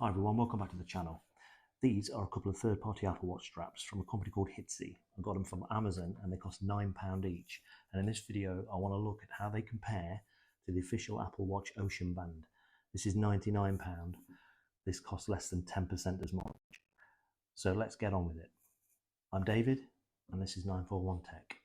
Hi everyone, welcome back to the channel. These are a couple of third-party Apple Watch straps from a company called Hitsy. I got them from Amazon and they cost £9 each. And in this video, I want to look at how they compare to the official Apple Watch Ocean Band. This is £99. This costs less than 10% as much. So let's get on with it. I'm David and this is 941 Tech.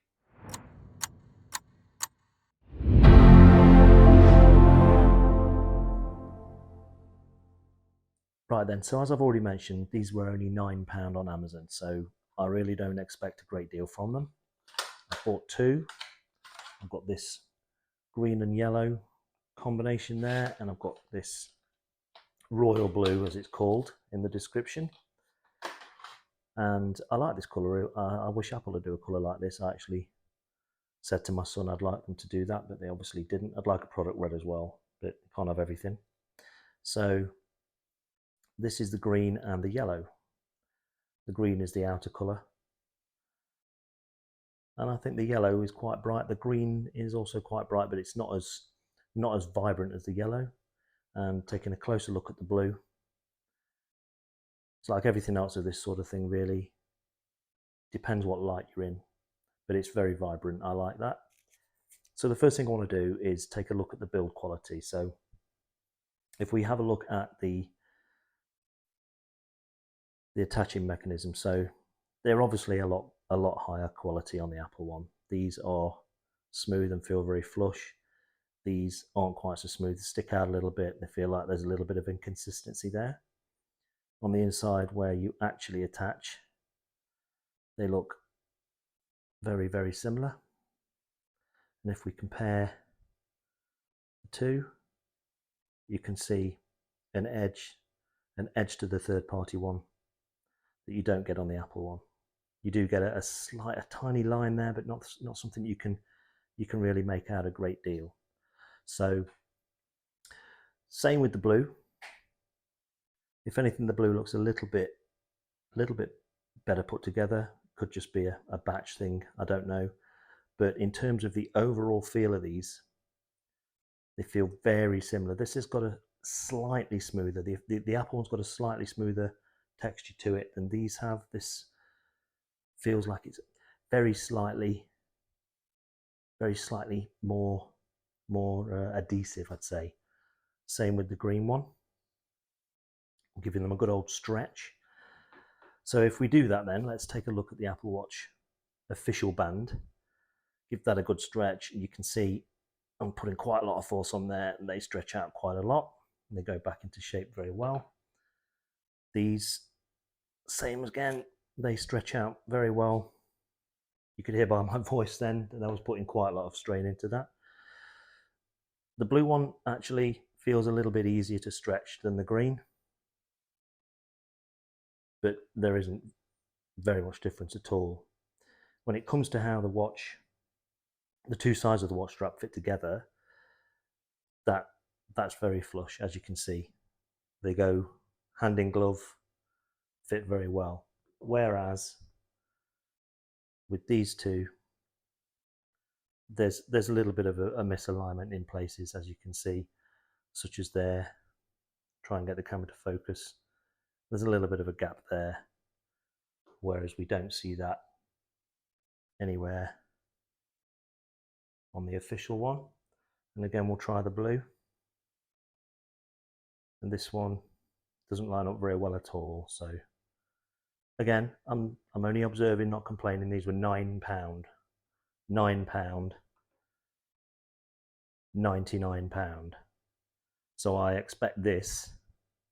Right then, so as I've already mentioned, these were only £9 on Amazon, so I really don't expect a great deal from them. I bought two. I've got this green and yellow combination there, and I've got this royal blue, as it's called, in the description. And I like this colour. I wish Apple would do a colour like this. I actually said to my son I'd like them to do that, but they obviously didn't. I'd like a product red as well, but you can't have everything. So this is the green and the yellow. The green is the outer colour, and I think the yellow is quite bright. The green is also quite bright, but it's not as vibrant as the yellow. And taking a closer look at the blue, it's like everything else of this sort of thing, really. Depends what light you're in, but it's very vibrant. I like that. So the first thing I want to do is take a look at the build quality. So if we have a look at the attaching mechanism, so they're obviously a lot higher quality on the Apple one. These are smooth and feel very flush. These aren't quite so smooth, they stick out a little bit. They feel like there's a little bit of inconsistency there. On the inside where you actually attach, they look very, very similar. And if we compare the two, you can see an edge to the third-party one that you don't get on the Apple one. You do get a tiny line there, but not something you can really make out a great deal. So same with the blue. If anything, the blue looks a little bit better put together. Could just be a batch thing, I don't know. But in terms of the overall feel of these, they feel very similar. This has got a slightly smoother, the Apple one's got a slightly smoother texture to it than these have. This feels like it's very slightly more adhesive, I'd say. Same with the green one. I'm giving them a good old stretch. So if we do that, then let's take a look at the Apple Watch official band. Give that a good stretch. You can see I'm putting quite a lot of force on there, and they stretch out quite a lot. And they go back into shape very well. These, same again, they stretch out very well. You could hear by my voice then that I was putting quite a lot of strain into that. The blue one actually feels a little bit easier to stretch than the green, but there isn't very much difference at all. When it comes to how the two sides of the watch strap fit together, that's very flush, as you can see. They go hand in glove, fit very well. Whereas with these two, there's a little bit of a misalignment in places, as you can see, such as there. Try and get the camera to focus. There's a little bit of a gap there, whereas we don't see that anywhere on the official one. And again, we'll try the blue. And this one doesn't line up very well at all. So again, I'm only observing, not complaining. These were £9, £99. So I expect this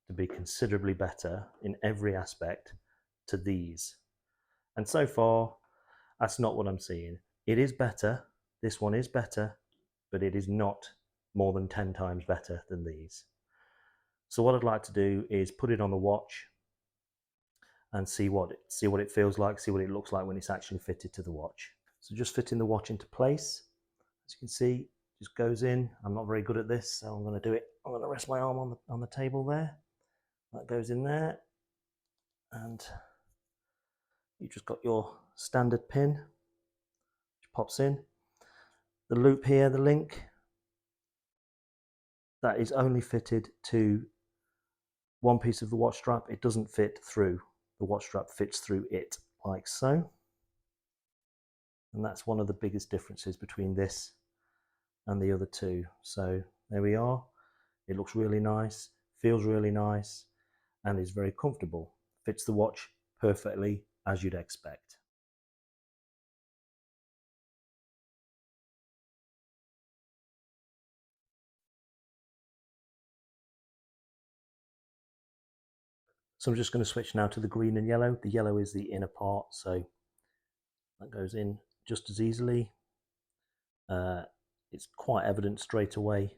to be considerably better in every aspect to these. And so far, that's not what I'm seeing. It is better. This one is better, but it is not more than 10 times better than these. So what I'd like to do is put it on the watch and see what it feels like, see what it looks like when it's actually fitted to the watch. So just fitting the watch into place, as you can see, just goes in. I'm not very good at this, so I'm going to do it. I'm going to rest my arm on the table there. That goes in there, and you just got your standard pin, which pops in. The loop here, the link, that is only fitted to one piece of the watch strap, it doesn't fit through. The watch strap fits through it, like so. And that's one of the biggest differences between this and the other two. So there we are. It looks really nice, feels really nice, and is very comfortable. Fits the watch perfectly, as you'd expect. So I'm just going to switch now to the green and yellow. The yellow is the inner part, so that goes in just as easily. It's quite evident straight away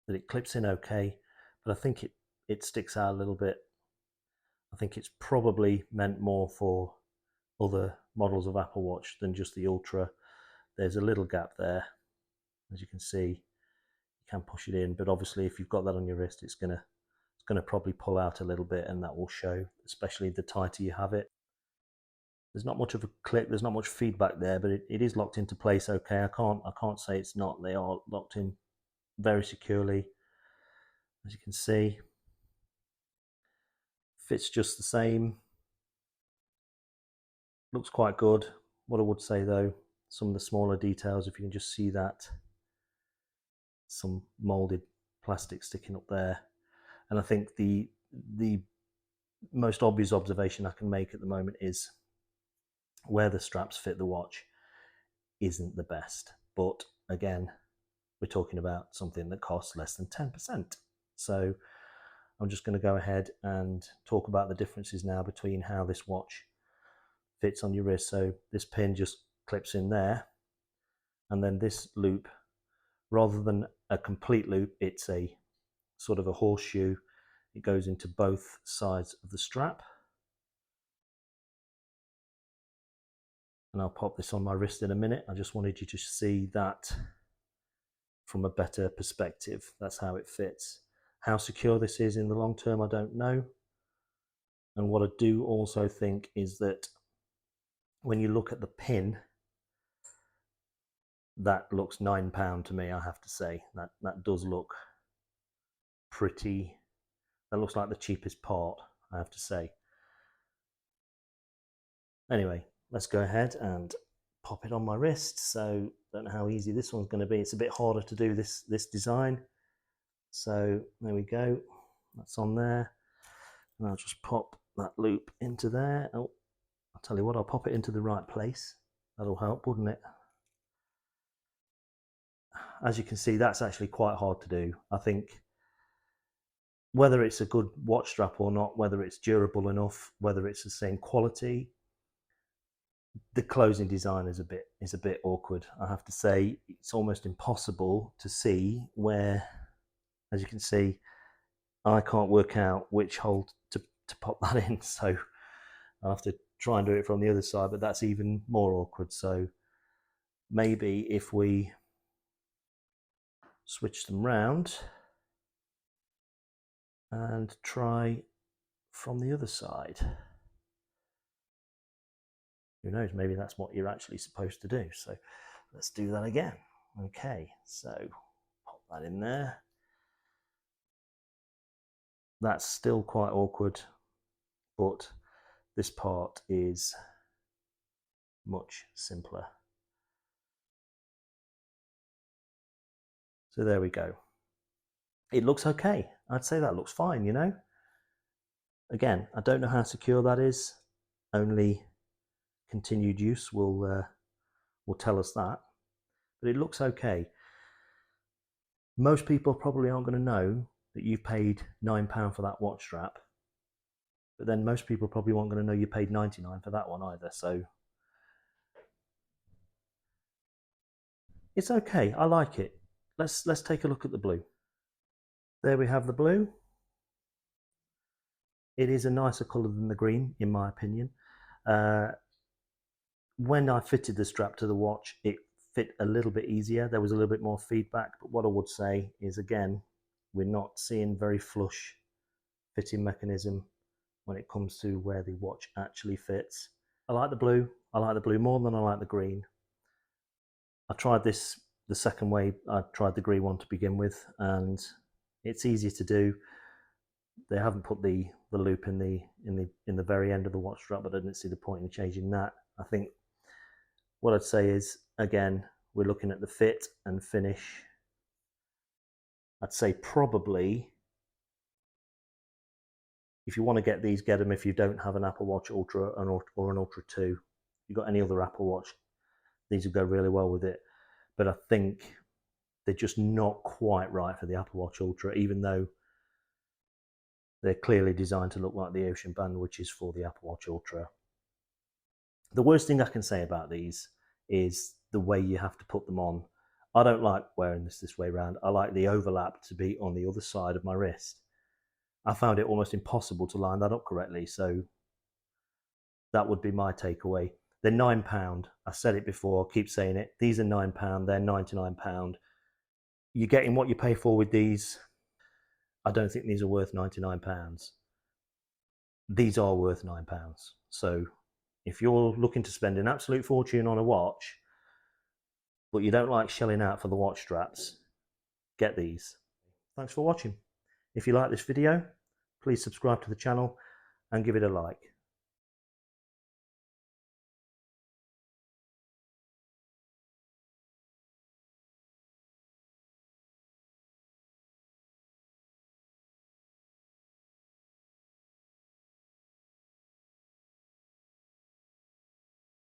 that it clips in okay, but I think it sticks out a little bit. I think it's probably meant more for other models of Apple Watch than just the Ultra. There's a little gap there, as you can see. You can push it in, but obviously if you've got that on your wrist, it's gonna probably pull out a little bit, and that will show, especially the tighter you have it. There's not much of a click, there's not much feedback there, but it is locked into place okay. I can't say it's not. They are locked in very securely, as you can see. Fits just the same. Looks quite good. What I would say though, some of the smaller details, if you can just see that, some molded plastic sticking up there. And I think the most obvious observation I can make at the moment is where the straps fit the watch isn't the best. But again, we're talking about something that costs less than 10%. So I'm just going to go ahead and talk about the differences now between how this watch fits on your wrist. So this pin just clips in there, and then this loop, rather than a complete loop, it's a sort of a horseshoe. It goes into both sides of the strap. And I'll pop this on my wrist in a minute. I just wanted you to see that from a better perspective. That's how it fits. How secure this is in the long term, I don't know. And what I do also think is that when you look at the pin, that looks £9 to me, I have to say. That does look pretty, that looks like the cheapest part, I have to say. Anyway, let's go ahead and pop it on my wrist. So don't know how easy this one's going to be. It's a bit harder to do this design. So there we go. That's on there. And I'll just pop that loop into there. Oh, I'll tell you what, I'll pop it into the right place. That'll help, wouldn't it? As you can see, that's actually quite hard to do. I think whether it's a good watch strap or not, whether it's durable enough, whether it's the same quality, the closing design is a bit awkward. I have to say, it's almost impossible to see where, as you can see, I can't work out which hole to pop that in. So I'll have to try and do it from the other side, but that's even more awkward. So maybe if we switch them round and try from the other side. Who knows, maybe that's what you're actually supposed to do. So let's do that again. Okay, so pop that in there. That's still quite awkward, but this part is much simpler. So there we go. It looks okay. I'd say that looks fine, you know. Again, I don't know how secure that is. Only continued use will tell us that. But it looks okay. Most people probably aren't going to know that you've paid £9 for that watch strap. But then most people probably aren't going to know you paid $99 for that one either. So it's okay. I like it. Let's take a look at the blue. There we have the blue. It is a nicer colour than the green, in my opinion. When I fitted the strap to the watch, it fit a little bit easier. There was a little bit more feedback, but what I would say is, again, we're not seeing very flush fitting mechanism when it comes to where the watch actually fits. I like the blue. I like the blue more than I like the green. I tried this the second way. I tried the green one to begin with, and it's easier to do. They haven't put the loop in the very end of the watch strap, but I didn't see the point in changing that. I think what I'd say is, again, we're looking at the fit and finish. I'd say probably, if you want to get these, get them. If you don't have an Apple Watch Ultra or an Ultra 2, if you've got any other Apple Watch, these would go really well with it. But I think they're just not quite right for the Apple Watch Ultra, even though they're clearly designed to look like the Ocean Band, which is for the Apple Watch Ultra. The worst thing I can say about these is the way you have to put them on. I don't like wearing this way around. I like the overlap to be on the other side of my wrist. I found it almost impossible to line that up correctly, so that would be my takeaway. They're £9. I said it before, I'll keep saying it. These are £9, they're £99. You're getting what you pay for with these. I don't think these are worth £99. These are worth £9. So if you're looking to spend an absolute fortune on a watch, but you don't like shelling out for the watch straps, get these. Thanks for watching. If you like this video, please subscribe to the channel and give it a like.